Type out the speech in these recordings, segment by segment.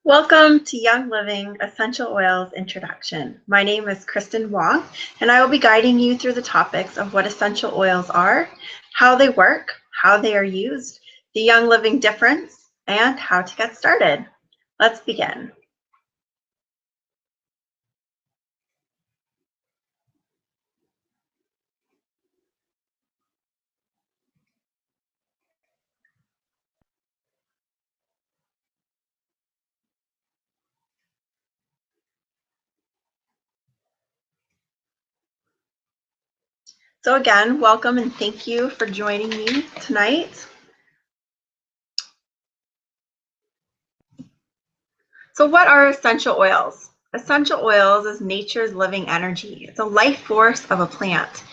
Welcome to Young Living Essential Oils Introduction. My name is Kristen Wong, and I will be guiding you through the topics of what essential oils are, how they work, how they are used, the Young Living difference, and how to get started. Let's begin. So again, welcome and thank you for joining me tonight. So what are essential oils? Essential oils is nature's living energy. It's a life force of a plant.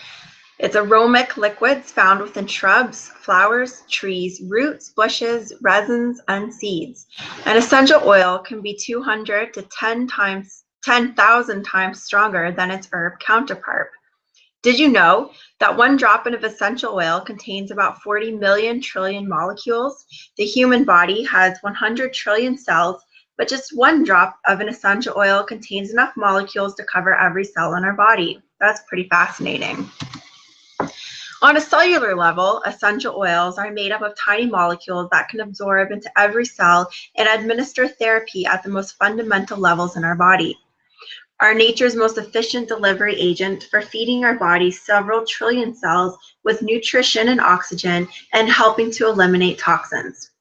It's aromatic liquids found within shrubs, flowers, trees, roots, bushes, resins, and seeds. An essential oil can be 200 to 10,000 times stronger than its herb counterpart. Did you know that one drop of essential oil contains about 40 million trillion molecules? The human body has 100 trillion cells, but just one drop of an essential oil contains enough molecules to cover every cell in our body. That's pretty fascinating. On a cellular level, essential oils are made up of tiny molecules that can absorb into every cell and administer therapy at the most fundamental levels in our body. Are nature's most efficient delivery agent for feeding our body several trillion cells with nutrition and oxygen and helping to eliminate toxins.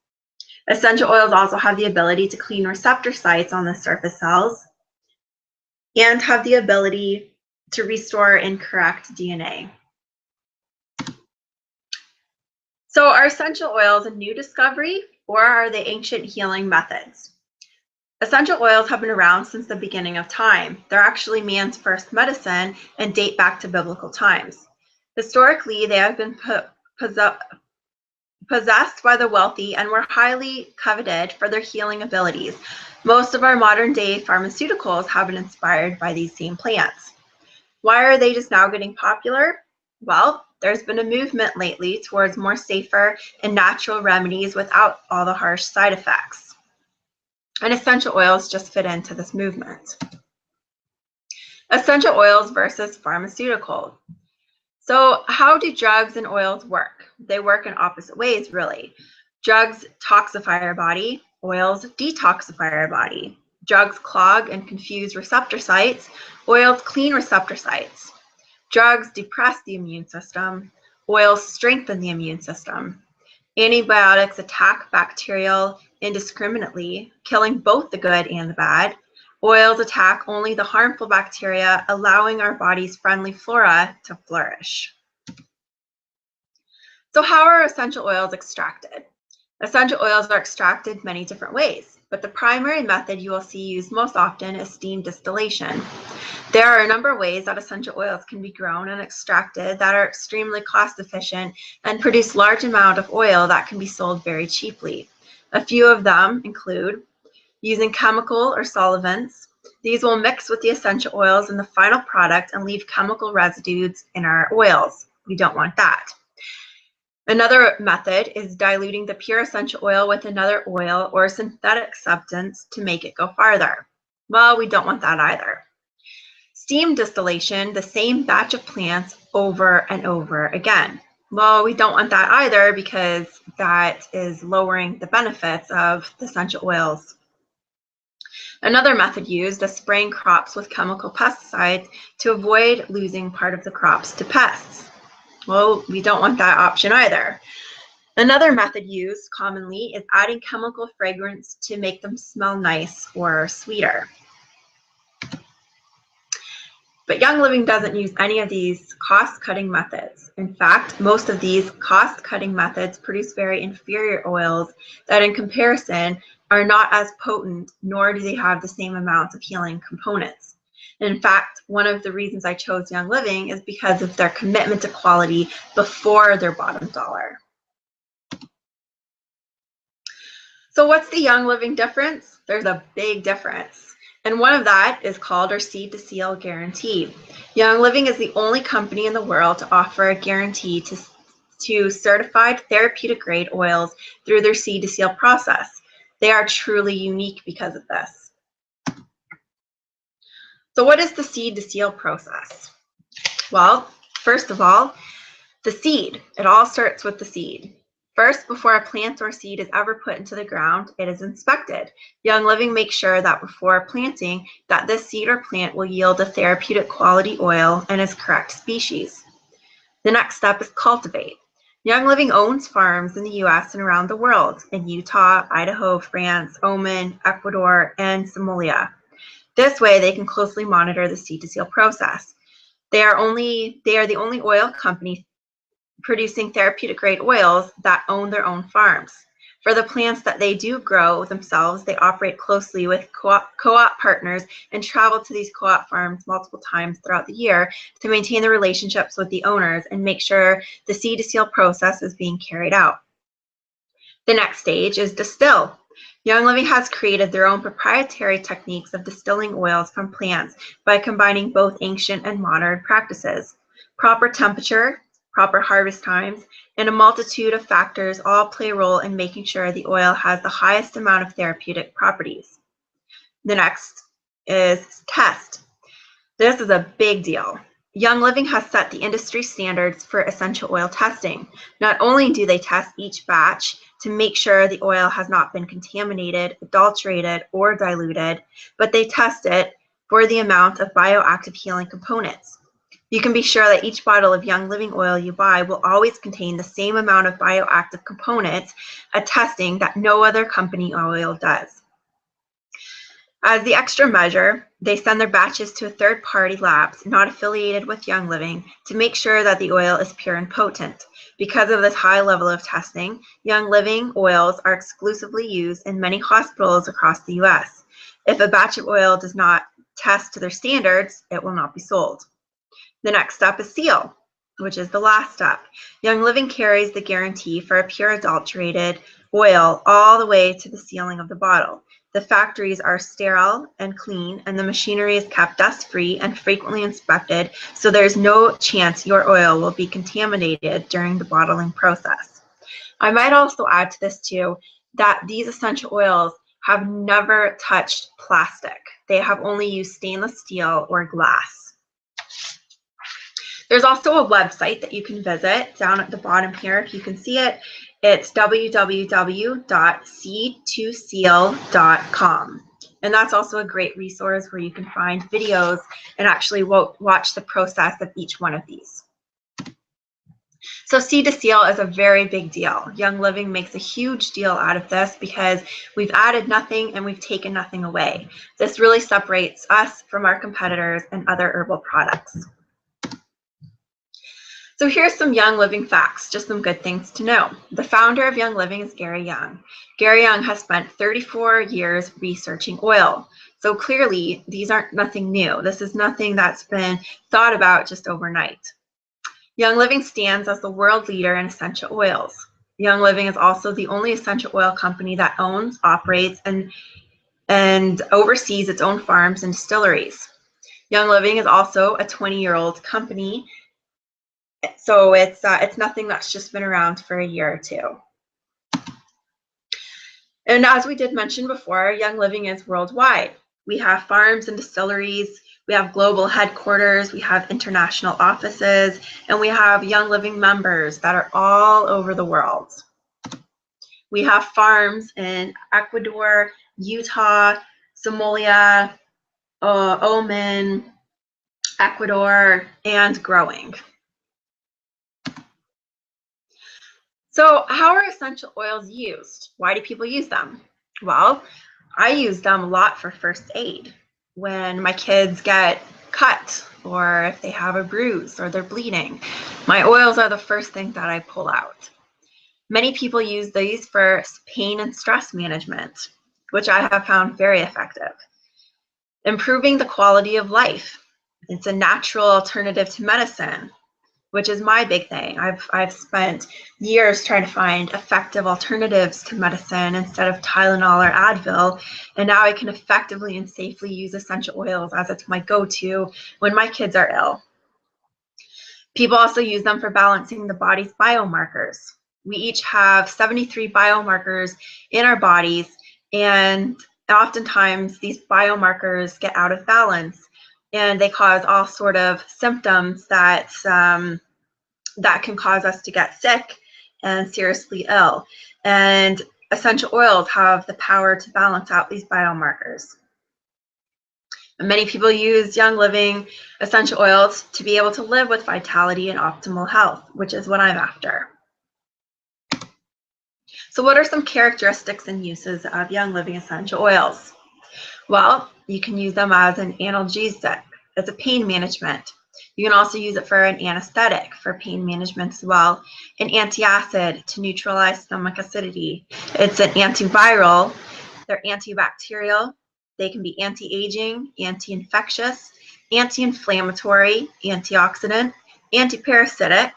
Essential oils also have the ability to clean receptor sites on the surface cells and have the ability to restore incorrect DNA. So are essential oils a new discovery, or are they ancient healing methods? Essential oils have been around since the beginning of time. They're actually man's first medicine and date back to biblical times. Historically, they have been possessed by the wealthy and were highly coveted for their healing abilities. Most of our modern day pharmaceuticals have been inspired by these same plants. Why are they just now getting popular? Well, there's been a movement lately towards more safer and natural remedies without all the harsh side effects. And essential oils just fit into this movement. Essential oils versus pharmaceutical. So how do drugs and oils work? They work in opposite ways, really. Drugs toxify our body, oils detoxify our body. Drugs clog and confuse receptor sites, oils clean receptor sites. Drugs depress the immune system, oils strengthen the immune system. Antibiotics attack bacteria indiscriminately, killing both the good and the bad. Oils attack only the harmful bacteria, allowing our body's friendly flora to flourish. So how are essential oils extracted? Essential oils are extracted many different ways, but the primary method you will see used most often is steam distillation. There are a number of ways that essential oils can be grown and extracted that are extremely cost efficient and produce large amount of oil that can be sold very cheaply. A few of them include using chemical or solvents. These will mix with the essential oils in the final product and leave chemical residues in our oils. We don't want that. Another method is diluting the pure essential oil with another oil or synthetic substance to make it go farther. Well, we don't want that either. Steam distillation, the same batch of plants over and over again. Well, we don't want that either because that is lowering the benefits of the essential oils. Another method used is spraying crops with chemical pesticides to avoid losing part of the crops to pests. Well, we don't want that option either. Another method used commonly is adding chemical fragrance to make them smell nice or sweeter. But Young Living doesn't use any of these cost-cutting methods. In fact, most of these cost-cutting methods produce very inferior oils that in comparison are not as potent, nor do they have the same amounts of healing components. In fact, one of the reasons I chose Young Living is because of their commitment to quality before their bottom dollar. So what's the Young Living difference? There's a big difference. And one of that is called our Seed to Seal guarantee. Young Living is the only company in the world to offer a guarantee to certified therapeutic grade oils through their Seed to Seal process. They are truly unique because of this. So what is the seed to seal process? Well, first of all, the seed. It all starts with the seed. First, before a plant or seed is ever put into the ground, it is inspected. Young Living makes sure that before planting, that this seed or plant will yield a therapeutic quality oil and is correct species. The next step is cultivate. Young Living owns farms in the U.S. and around the world, in Utah, Idaho, France, Oman, Ecuador, and Somalia. This way, they can closely monitor the seed to seal process. They are the only oil company producing therapeutic grade oils that own their own farms. For the plants that they do grow themselves, they operate closely with co-op partners and travel to these co-op farms multiple times throughout the year to maintain the relationships with the owners and make sure the seed to seal process is being carried out. The next stage is distill. Young Living has created their own proprietary techniques of distilling oils from plants by combining both ancient and modern practices. Proper temperature, proper harvest times, and a multitude of factors all play a role in making sure the oil has the highest amount of therapeutic properties. The next is test. This is a big deal. Young Living has set the industry standards for essential oil testing. Not only do they test each batch to make sure the oil has not been contaminated, adulterated, or diluted, but they test it for the amount of bioactive healing components. You can be sure that each bottle of Young Living oil you buy will always contain the same amount of bioactive components, a testing that no other company oil does. As the extra measure, they send their batches to a third-party labs not affiliated with Young Living to make sure that the oil is pure and potent. Because of this high level of testing, Young Living oils are exclusively used in many hospitals across the U.S. If a batch of oil does not test to their standards, it will not be sold. The next step is seal, which is the last step. Young Living carries the guarantee for a pure adulterated oil all the way to the sealing of the bottle. The factories are sterile and clean, and the machinery is kept dust-free and frequently inspected, so there's no chance your oil will be contaminated during the bottling process. I might also add to this too that these essential oils have never touched plastic. They have only used stainless steel or glass. There's also a website that you can visit down at the bottom here if you can see it. It's www.seed2seal.com. And that's also a great resource where you can find videos and actually watch the process of each one of these. So seed to seal is a very big deal. Young Living makes a huge deal out of this because we've added nothing and we've taken nothing away. This really separates us from our competitors and other herbal products. So here's some Young Living facts, just some good things to know. The founder of Young Living is Gary Young. Gary Young has spent 34 years researching oil. So clearly, these aren't nothing new. This is nothing that's been thought about just overnight. Young Living stands as the world leader in essential oils. Young Living is also the only essential oil company that owns, operates, and oversees its own farms and distilleries. Young Living is also a 20-year-old company. So it's nothing that's just been around for a year or two. And as we did mention before, Young Living is worldwide. We have farms and distilleries, we have global headquarters, we have international offices, and we have Young Living members that are all over the world. We have farms in Ecuador, Utah, Somalia, Oman, Ecuador, and growing. So how are essential oils used? Why do people use them? Well, I use them a lot for first aid. When my kids get cut or if they have a bruise or they're bleeding, my oils are the first thing that I pull out. Many people use these for pain and stress management, which I have found very effective. Improving the quality of life. It's a natural alternative to medicine, which is my big thing. I've spent years trying to find effective alternatives to medicine instead of Tylenol or Advil, and now I can effectively and safely use essential oils as it's my go-to when my kids are ill. People also use them for balancing the body's biomarkers. We each have 73 biomarkers in our bodies, And oftentimes these biomarkers get out of balance and they cause all sort of symptoms that that can cause us to get sick and seriously ill. And essential oils have the power to balance out these biomarkers. And many people use Young Living essential oils to be able to live with vitality and optimal health, which is what I'm after. So what are some characteristics and uses of Young Living essential oils? Well, you can use them as an analgesic, as a pain management. You can also use it for an anesthetic for pain management as well. An antacid to neutralize stomach acidity. It's an antiviral. They're antibacterial. They can be anti-aging, anti-infectious, anti-inflammatory, antioxidant, antiparasitic,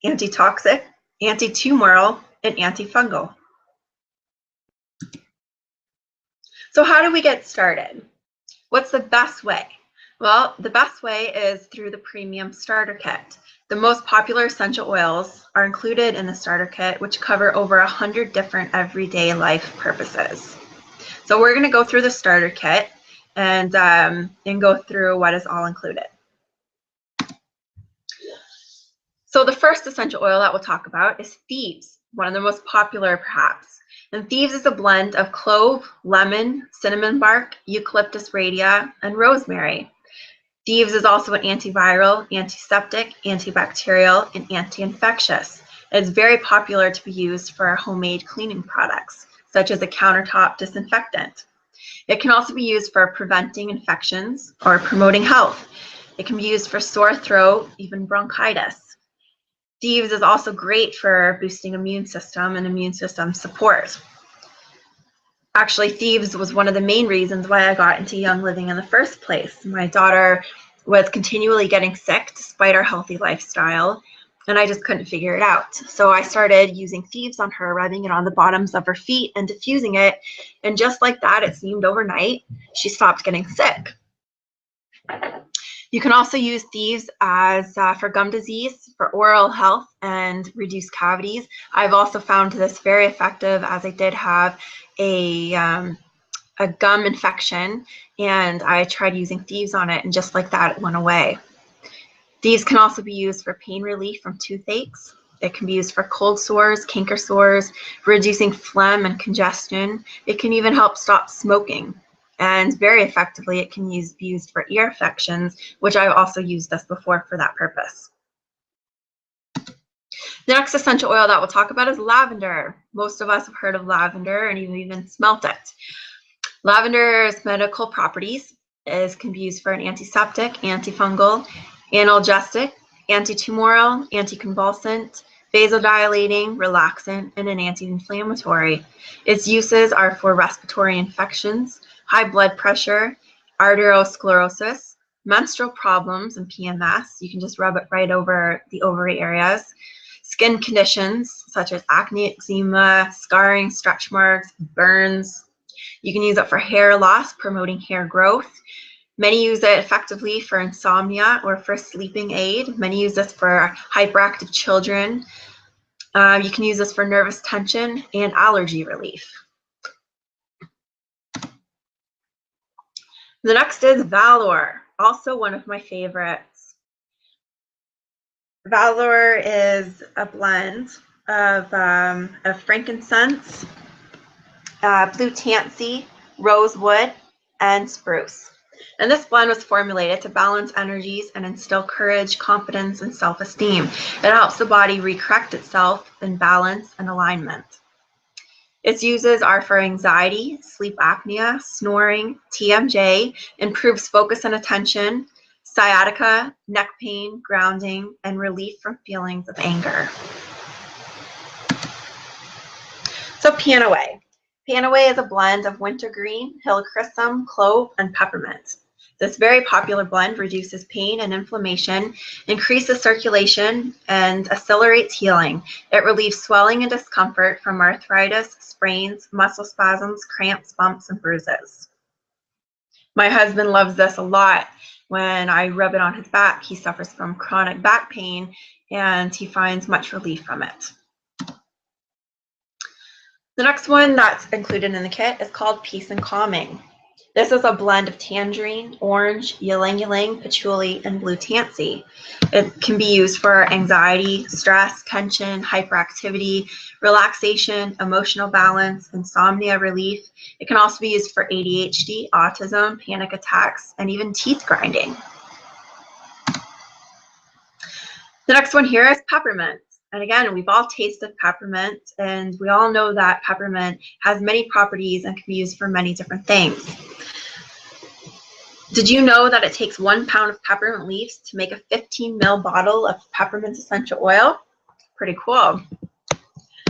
antitoxic, anti-tumoral, and antifungal. So how do we get started? What's the best way? Well, the best way is through the premium starter kit. The most popular essential oils are included in the starter kit, which cover over 100 different everyday life purposes. So we're going to go through the starter kit and go through what is all included. So the first essential oil that we'll talk about is Thieves, one of the most popular perhaps. And Thieves is a blend of clove, lemon, cinnamon bark, eucalyptus radiata, and rosemary. Thieves is also an antiviral, antiseptic, antibacterial, and anti-infectious. It's very popular to be used for homemade cleaning products, such as a countertop disinfectant. It can also be used for preventing infections or promoting health. It can be used for sore throat, even bronchitis. Thieves is also great for boosting immune system and immune system support. Actually, Thieves was one of the main reasons why I got into Young Living in the first place. My daughter was continually getting sick despite our healthy lifestyle, and I just couldn't figure it out. So I started using Thieves on her, rubbing it on the bottoms of her feet and diffusing it, and just like that, it seemed overnight, she stopped getting sick. You can also use Thieves as for gum disease, for oral health, and reduce cavities. I've also found this very effective as I did have a gum infection, and I tried using Thieves on it, and just like that, it went away. Thieves can also be used for pain relief from toothaches. It can be used for cold sores, canker sores, reducing phlegm and congestion. It can even help stop smoking. And very effectively, it can be used for ear infections, which I've also used this before for that purpose. The next essential oil that we'll talk about is lavender. Most of us have heard of lavender and you've even smelt it. Lavender's medical properties can be used for an antiseptic, antifungal, analgesic, antitumoral, anticonvulsant, vasodilating, relaxant, and an anti-inflammatory. Its uses are for respiratory infections, high blood pressure, arteriosclerosis, menstrual problems and PMS. You can just rub it right over the ovary areas. Skin conditions such as acne, eczema, scarring, stretch marks, burns. You can use it for hair loss, promoting hair growth. Many use it effectively for insomnia or for sleeping aid. Many use this for hyperactive children. You can use this for nervous tension and allergy relief. The next is Valor, also one of my favorites. Valor is a blend of frankincense, blue tansy, rosewood, and spruce. And this blend was formulated to balance energies and instill courage, confidence, and self-esteem. It helps the body recorrect itself in balance and alignment. Its uses are for anxiety, sleep apnea, snoring, TMJ, improves focus and attention, sciatica, neck pain, grounding, and relief from feelings of anger. So Panaway. Panaway is a blend of wintergreen, helichrysum, clove, and peppermint. This very popular blend reduces pain and inflammation, increases circulation, and accelerates healing. It relieves swelling and discomfort from arthritis, sprains, muscle spasms, cramps, bumps, and bruises. My husband loves this a lot. When I rub it on his back, he suffers from chronic back pain, and he finds much relief from it. The next one that's included in the kit is called Peace and Calming. This is a blend of tangerine, orange, ylang-ylang, patchouli, and blue tansy. It can be used for anxiety, stress, tension, hyperactivity, relaxation, emotional balance, insomnia relief. It can also be used for ADHD, autism, panic attacks, and even teeth grinding. The next one here is peppermint. And again, we've all tasted peppermint, and we all know that peppermint has many properties and can be used for many different things. Did you know that it takes 1 pound of peppermint leaves to make a 15 ml bottle of peppermint essential oil? Pretty cool.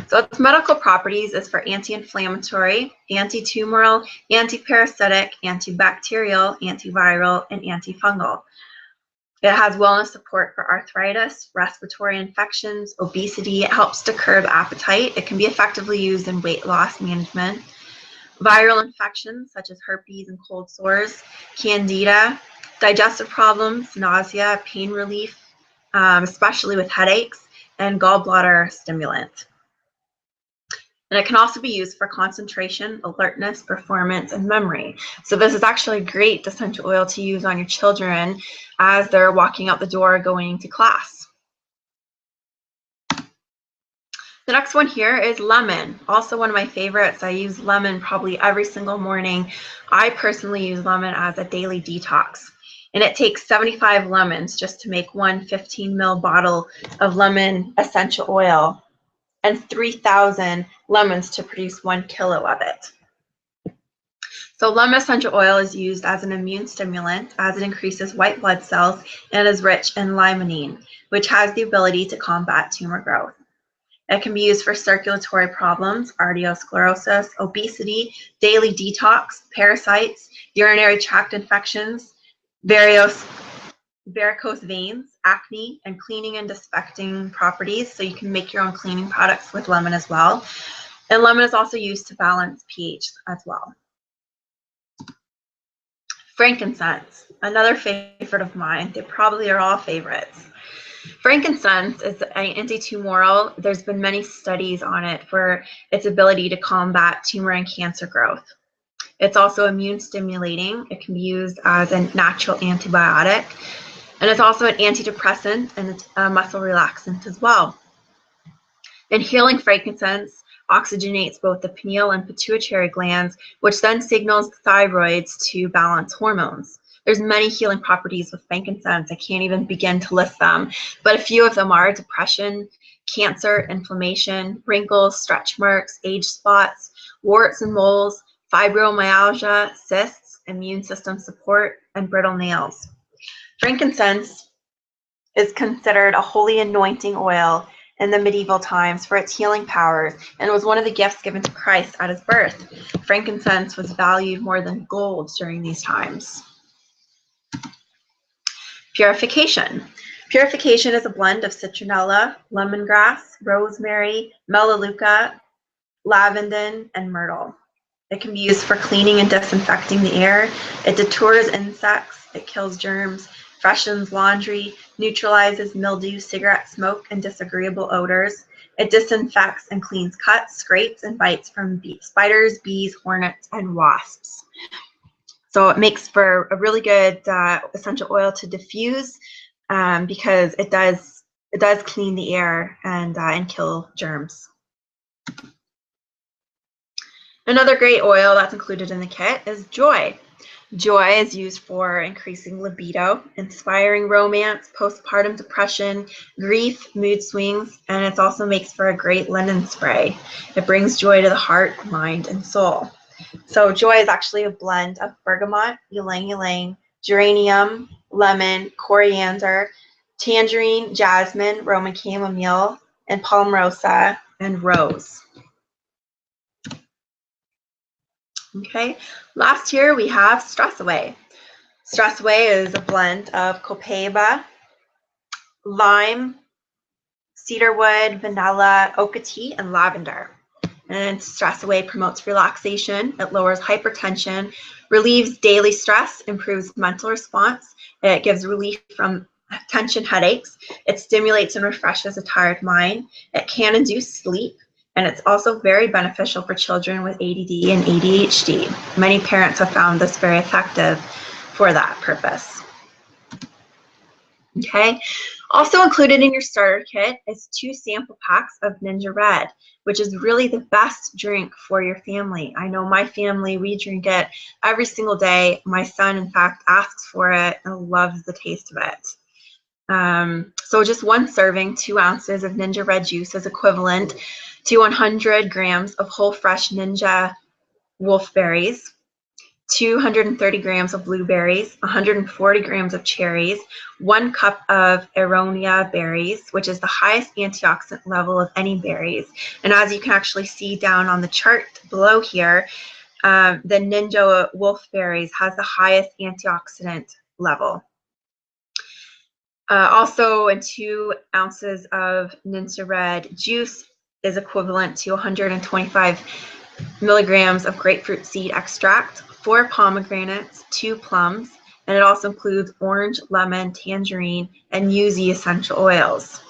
So its medical properties is for anti-inflammatory, anti-tumoral, anti-parasitic, antibacterial, antiviral, and antifungal. It has wellness support for arthritis, respiratory infections, obesity. It helps to curb appetite. It can be effectively used in weight loss management. Viral infections such as herpes and cold sores, candida, digestive problems, nausea, pain relief, especially with headaches, and gallbladder stimulant. And it can also be used for concentration, alertness, performance, and memory. So this is actually a great essential oil to use on your children as they're walking out the door going to class. The next one here is lemon, also one of my favorites. I use lemon probably every single morning. I personally use lemon as a daily detox. And it takes 75 lemons just to make one 15 ml bottle of lemon essential oil, and 3,000 lemons to produce 1 kilo of it. So lemon essential oil is used as an immune stimulant as it increases white blood cells and is rich in limonene, which has the ability to combat tumor growth. It can be used for circulatory problems, arteriosclerosis, obesity, daily detox, parasites, urinary tract infections, varicose veins, acne, and cleaning and disinfecting properties. So you can make your own cleaning products with lemon as well. And lemon is also used to balance pH as well. Frankincense, another favorite of mine. They probably are all favorites. Frankincense is an anti-tumoral. There's been many studies on it for its ability to combat tumor and cancer growth. It's also immune stimulating. It can be used as a natural antibiotic. And it's also an antidepressant and it's a muscle relaxant as well. Inhaling frankincense oxygenates both the pineal and pituitary glands, which then signals the thyroids to balance hormones. There's many healing properties with frankincense. I can't even begin to list them, but a few of them are depression, cancer, inflammation, wrinkles, stretch marks, age spots, warts and moles, fibromyalgia, cysts, immune system support, and brittle nails. Frankincense is considered a holy anointing oil in the medieval times for its healing powers, and it was one of the gifts given to Christ at his birth. Frankincense was valued more than gold during these times. Purification. Purification is a blend of citronella, lemongrass, rosemary, melaleuca, lavender, and myrtle. It can be used for cleaning and disinfecting the air. It deters insects, it kills germs, freshens laundry, neutralizes mildew, cigarette smoke, and disagreeable odors. It disinfects and cleans cuts, scrapes, and bites from spiders, bees, hornets, and wasps. So it makes for a really good essential oil to diffuse because it does clean the air and kill germs. Another great oil that's included in the kit is joy. Joy is used for increasing libido, inspiring romance, postpartum depression, grief, mood swings, and it also makes for a great linen spray. It brings joy to the heart, mind, and soul. So joy is actually a blend of bergamot, ylang-ylang, geranium, lemon, coriander, tangerine, jasmine, Roman chamomile, and palmarosa, and rose. Okay, last here we have Stress Away. Stress Away is a blend of copaiba, lime, cedarwood, vanilla, oak-tea, and lavender. And Stress Away promotes relaxation, it lowers hypertension, relieves daily stress, improves mental response, it gives relief from tension headaches, it stimulates and refreshes a tired mind, it can induce sleep, And it's also very beneficial for children with ADD and ADHD. Many parents have found this very effective for that purpose. Okay, also included in your starter kit is 2 sample packs of Ninja Red, which is really the best drink for your family. I know my family, we drink it every single day. My son, in fact, asks for it and loves the taste of it. So just 1 serving, 2 ounces of Ninja Red juice is equivalent to 100 grams of whole fresh Ninja wolfberries, 230 grams of blueberries, 140 grams of cherries, 1 cup of aronia berries, which is the highest antioxidant level of any berries. And as you can actually see down on the chart below here, the Ninja wolfberries has the highest antioxidant level. Also, 2 ounces of Ninja Red juice is equivalent to 125 milligrams of grapefruit seed extract, 4 pomegranates, 2 plums, and it also includes orange, lemon, tangerine, and yuzu essential oils.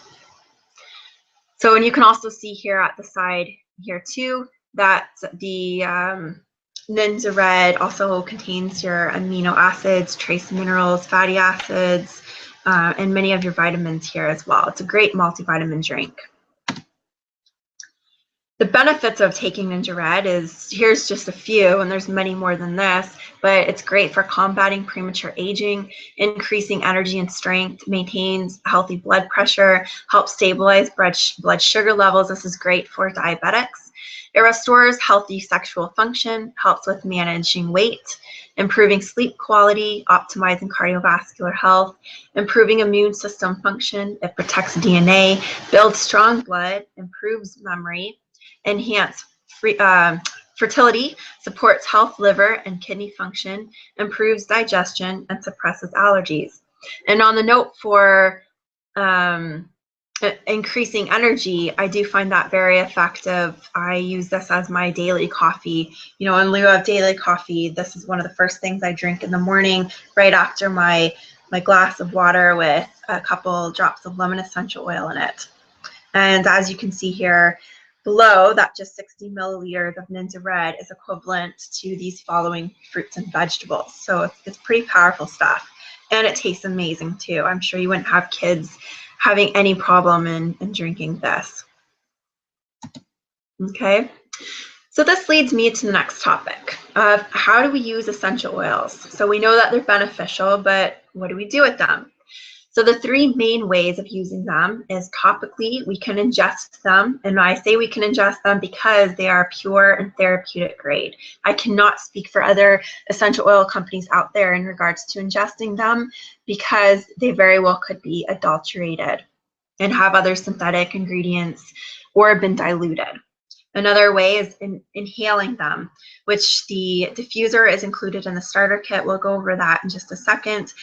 So, and you can also see here at the side here too that the Ninja Red also contains your amino acids, trace minerals, fatty acids, and many of your vitamins here as well. It's a great multivitamin drink. The benefits of taking Ninja Red is, here's just a few, and there's many more than this, but it's great for combating premature aging, increasing energy and strength, maintains healthy blood pressure, helps stabilize blood sugar levels. This is great for diabetics. It restores healthy sexual function, helps with managing weight, improving sleep quality, optimizing cardiovascular health, improving immune system function. It protects DNA, builds strong blood, improves memory, enhance fertility, supports health liver and kidney function, improves digestion, and suppresses allergies. And on the note for increasing energy, I do find that very effective. I use this as my daily coffee. You know, in lieu of daily coffee, this is one of the first things I drink in the morning, right after my glass of water with a couple drops of lemon essential oil in it. And as you can see here below, that just 60 milliliters of Ninja Red is equivalent to these following fruits and vegetables. So it's pretty powerful stuff. And it tastes amazing too. I'm sure you wouldn't have kids having any problem in drinking this. Okay, so this leads me to the next topic of how do we use essential oils? So we know that they're beneficial, but what do we do with them? So the 3 main ways of using them is topically, we can ingest them. And I say we can ingest them because they are pure and therapeutic grade. I cannot speak for other essential oil companies out there in regards to ingesting them because they very well could be adulterated and have other synthetic ingredients or been diluted. Another way is inhaling them, which the diffuser is included in the starter kit. We'll go over that in just a second.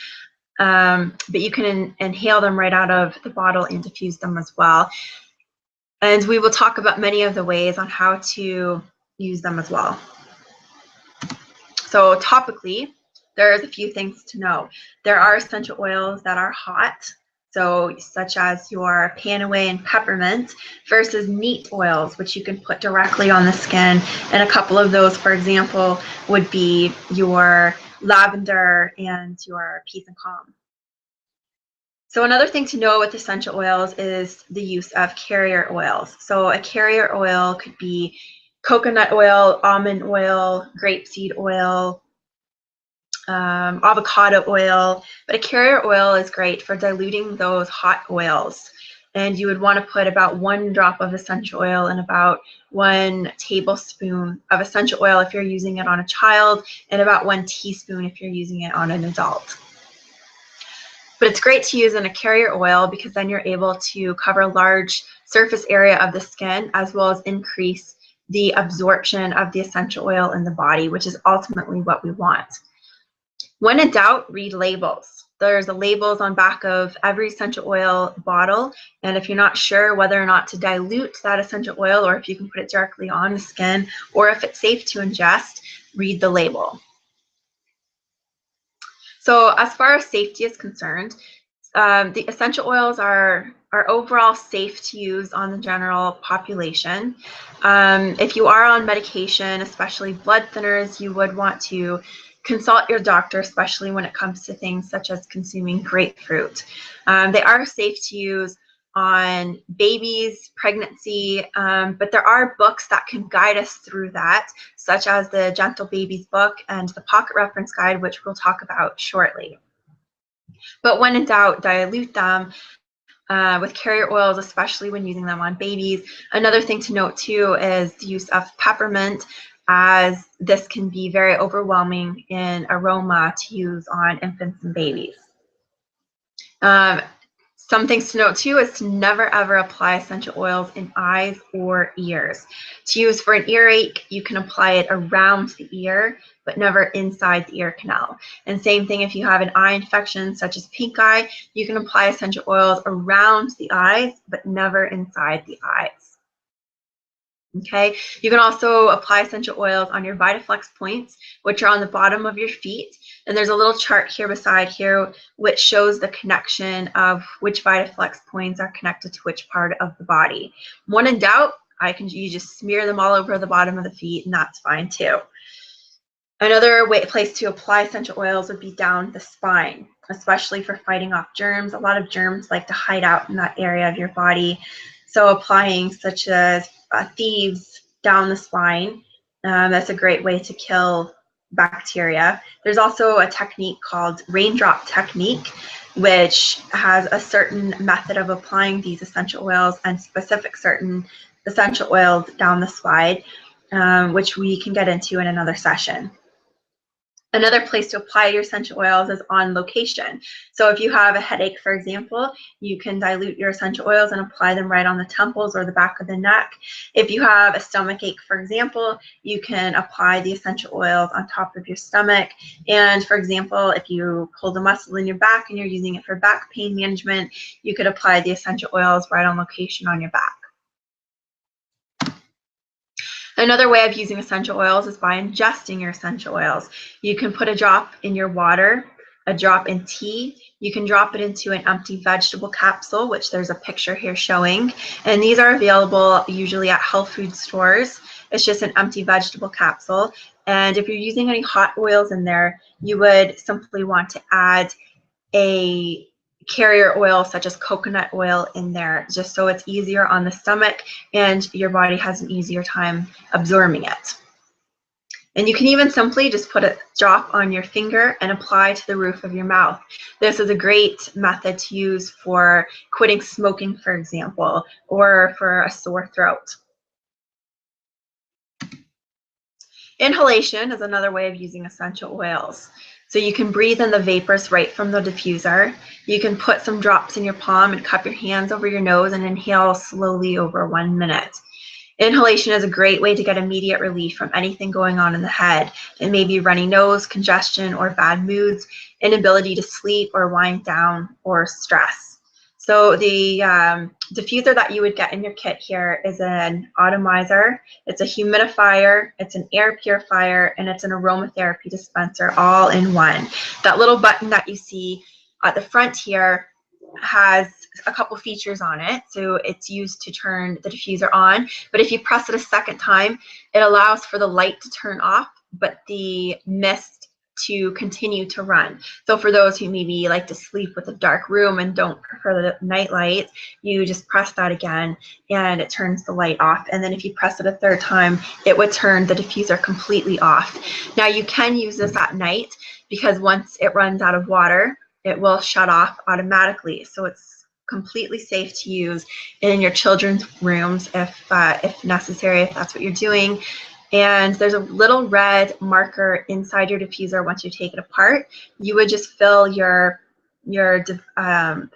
But you can inhale them right out of the bottle and diffuse them as well. And we will talk about many of the ways on how to use them as well. So topically, there's a few things to know. There are essential oils that are hot, so such as your Panaway and peppermint, versus neat oils, which you can put directly on the skin. And a couple of those, for example, would be your lavender and your peace and calm. So another thing to know with essential oils is the use of carrier oils. So a carrier oil could be coconut oil, almond oil, grapeseed oil, avocado oil, but a carrier oil is great for diluting those hot oils. And you would want to put about 1 drop of essential oil and about 1 tablespoon of essential oil if you're using it on a child, and about 1 teaspoon if you're using it on an adult. But it's great to use in a carrier oil because then you're able to cover a large surface area of the skin as well as increase the absorption of the essential oil in the body, which is ultimately what we want. When in doubt, read labels. There's the labels on back of every essential oil bottle, and if you're not sure whether or not to dilute that essential oil or if you can put it directly on the skin or if it's safe to ingest, read the label. So as far as safety is concerned, the essential oils are are overall safe to use on the general population. If you are on medication, especially blood thinners, you would want to consult your doctor, especially when it comes to things such as consuming grapefruit. They are safe to use on babies, pregnancy, but there are books that can guide us through that, such as the Gentle Babies book and the Pocket Reference Guide, which we'll talk about shortly. But when in doubt, dilute them with carrier oils, especially when using them on babies. Another thing to note too is the use of peppermint, as this can be very overwhelming in aroma to use on infants and babies. Some things to note too is to never ever apply essential oils in eyes or ears. To use for an earache, you can apply it around the ear, but never inside the ear canal. And same thing if you have an eye infection such as pink eye, you can apply essential oils around the eyes, but never inside the eyes. Okay, you can also apply essential oils on your VitaFlex points, which are on the bottom of your feet. And there's a little chart here beside here, which shows the connection of which VitaFlex points are connected to which part of the body. When in doubt, you just smear them all over the bottom of the feet, and that's fine too. Another place to apply essential oils would be down the spine, especially for fighting off germs. A lot of germs like to hide out in that area of your body. So applying such as thieves down the spine, that's a great way to kill bacteria. There's also a technique called raindrop technique, which has a certain method of applying these essential oils and specific certain essential oils down the spine, which we can get into in another session. Another place to apply your essential oils is on location. So if you have a headache, for example, you can dilute your essential oils and apply them right on the temples or the back of the neck. If you have a stomach ache, for example, you can apply the essential oils on top of your stomach. And for example, if you pulled a muscle in your back and you're using it for back pain management, you could apply the essential oils right on location on your back. Another way of using essential oils is by ingesting your essential oils. You can put a drop in your water, a drop in tea. You can drop it into an empty vegetable capsule, which there's a picture here showing. And these are available usually at health food stores. It's just an empty vegetable capsule. And if you're using any hot oils in there, you would simply want to add a carrier oil such as coconut oil in there, just so it's easier on the stomach and your body has an easier time absorbing it. And you can even simply just put a drop on your finger and apply to the roof of your mouth. This is a great method to use for quitting smoking, for example, or for a sore throat. Inhalation is another way of using essential oils. So you can breathe in the vapors right from the diffuser. You can put some drops in your palm and cup your hands over your nose and inhale slowly over 1 minute. Inhalation is a great way to get immediate relief from anything going on in the head. It may be runny nose, congestion, or bad moods, inability to sleep or wind down, or stress. So the diffuser that you would get in your kit here is an atomizer, it's a humidifier, it's an air purifier, and it's an aromatherapy dispenser all in one. That little button that you see at the front here has a couple features on it. So it's used to turn the diffuser on, but if you press it a second time, it allows for the light to turn off, but the mist to continue to run. So for those who maybe like to sleep with a dark room and don't prefer the night light, you just press that again and it turns the light off. And then if you press it a third time, it would turn the diffuser completely off. Now you can use this at night because once it runs out of water, it will shut off automatically. So it's completely safe to use in your children's rooms if necessary, if that's what you're doing. And there's a little red marker inside your diffuser. Once you take it apart, you would just fill your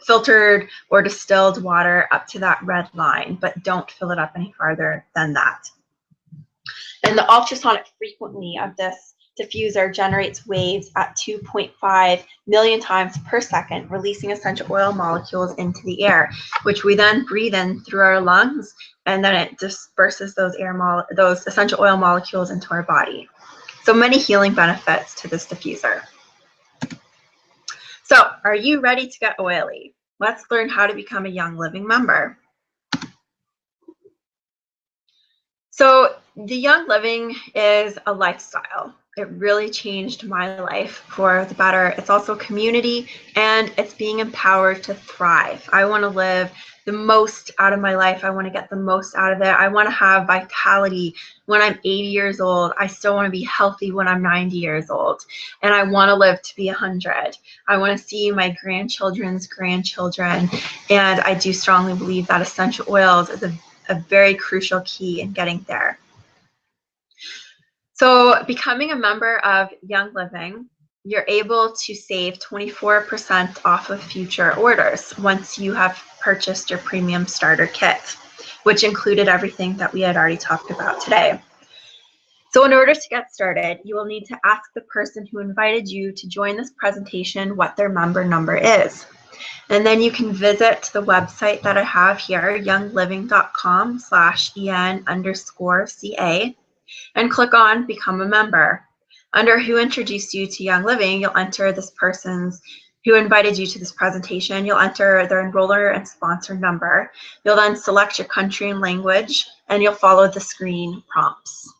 filtered or distilled water up to that red line, but don't fill it up any farther than that. And the ultrasonic frequency of this diffuser generates waves at 2.5 million times per second, releasing essential oil molecules into the air, which we then breathe in through our lungs, and then it disperses those essential oil molecules into our body. So many healing benefits to this diffuser. So, are you ready to get oily? let's learn how to become a Young Living member. So the Young Living is a lifestyle. It really changed my life for the better. It's also community, and it's being empowered to thrive. I want to live the most out of my life. I want to get the most out of it. I want to have vitality when I'm 80 years old. I still want to be healthy when I'm 90 years old. And I want to live to be 100. I want to see my grandchildren's grandchildren. And I do strongly believe that essential oils is a very crucial key in getting there. So becoming a member of Young Living, you're able to save 24% off of future orders once you have purchased your premium starter kit, which included everything that we had already talked about today. So in order to get started, you will need to ask the person who invited you to join this presentation what their member number is. And then you can visit the website that I have here, youngliving.com/en_ca, and click on Become a Member. Under Who Introduced You to Young Living, you'll enter this person's who invited you to this presentation. You'll enter their enroller and sponsor number. You'll then select your country and language, and you'll follow the screen prompts.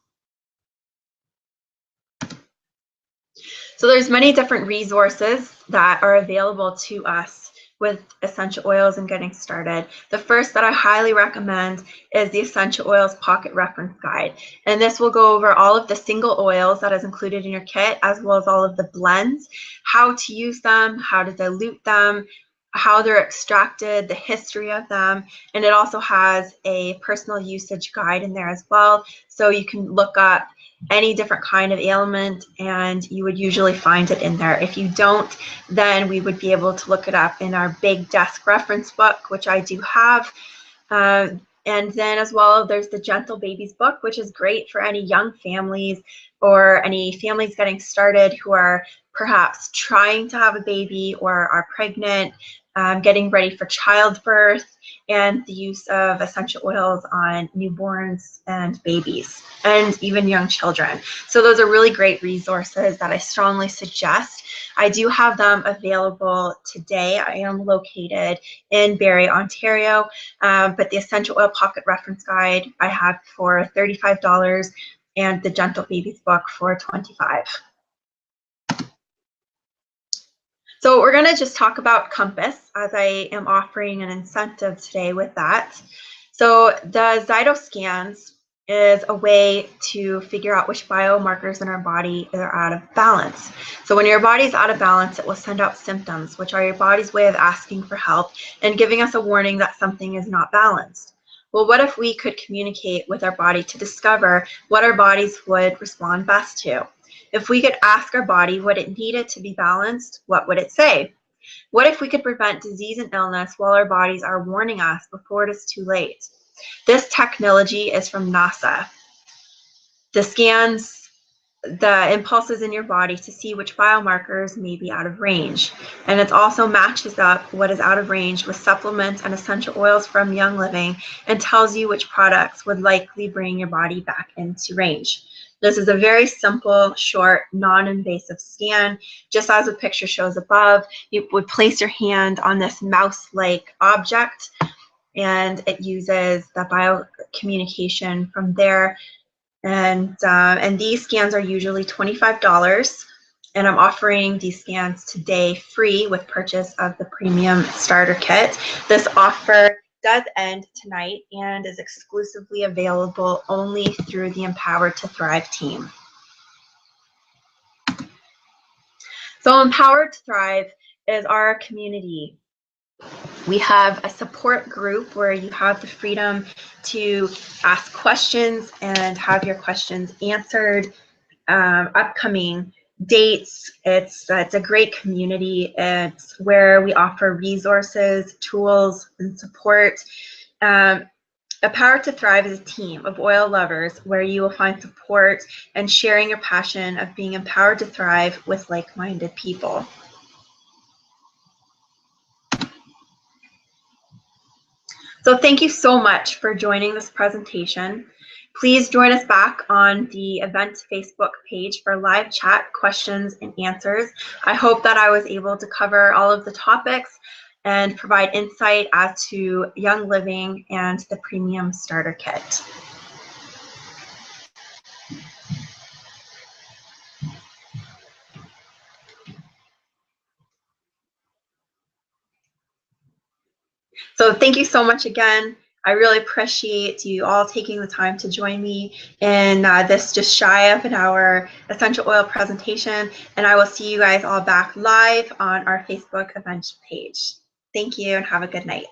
So there's many different resources that are available to us with essential oils and getting started. The first that I highly recommend is the Essential Oils Pocket Reference Guide. And this will go over all of the single oils that is included in your kit, as well as all of the blends, how to use them, how to dilute them, how they're extracted, the history of them, and it also has a personal usage guide in there as well. So you can look up any different kind of ailment and you would usually find it in there. If you don't, then we would be able to look it up in our big desk reference book, which I do have. And then as well, there's the Gentle Babies book, which is great for any young families or any families getting started who are perhaps trying to have a baby or are pregnant, getting ready for childbirth, and the use of essential oils on newborns and babies and even young children. So those are really great resources that I strongly suggest. I do have them available today. I am located in Barrie, Ontario, but the Essential Oil Pocket Reference Guide I have for $35 and the Gentle Babies book for $25. So we're going to just talk about Compass, as I am offering an incentive today with that. So the Zytoscans is a way to figure out which biomarkers in our body are out of balance. So when your body's out of balance, it will send out symptoms, which are your body's way of asking for help and giving us a warning that something is not balanced. Well, what if we could communicate with our body to discover what our bodies would respond best to? If we could ask our body what it needed to be balanced, what would it say? What if we could prevent disease and illness while our bodies are warning us before it is too late? This technology is from NASA. The scans the impulses in your body to see which biomarkers may be out of range. And it also matches up what is out of range with supplements and essential oils from Young Living and tells you which products would likely bring your body back into range. This is a very simple, short, non-invasive scan. Just as the picture shows above, you would place your hand on this mouse-like object, and it uses the biocommunication from there. And these scans are usually $25, and I'm offering these scans today free with purchase of the premium starter kit. This offer does end tonight and is exclusively available only through the Empowered to Thrive team. So Empowered to Thrive is our community. We have a support group where you have the freedom to ask questions and have your questions answered. Upcoming dates, it's a great community. It's where we offer resources, tools, and support. Empowered to Thrive is a team of oil lovers where you will find support and sharing your passion of being empowered to thrive with like-minded people. So thank you so much for joining this presentation. Please join us back on the event Facebook page for live chat, questions, and answers. I hope that I was able to cover all of the topics and provide insight as to Young Living and the Premium Starter Kit. So thank you so much again. I really appreciate you all taking the time to join me in this just shy of an hour essential oil presentation, and I will see you guys all back live on our Facebook event page. Thank you and have a good night.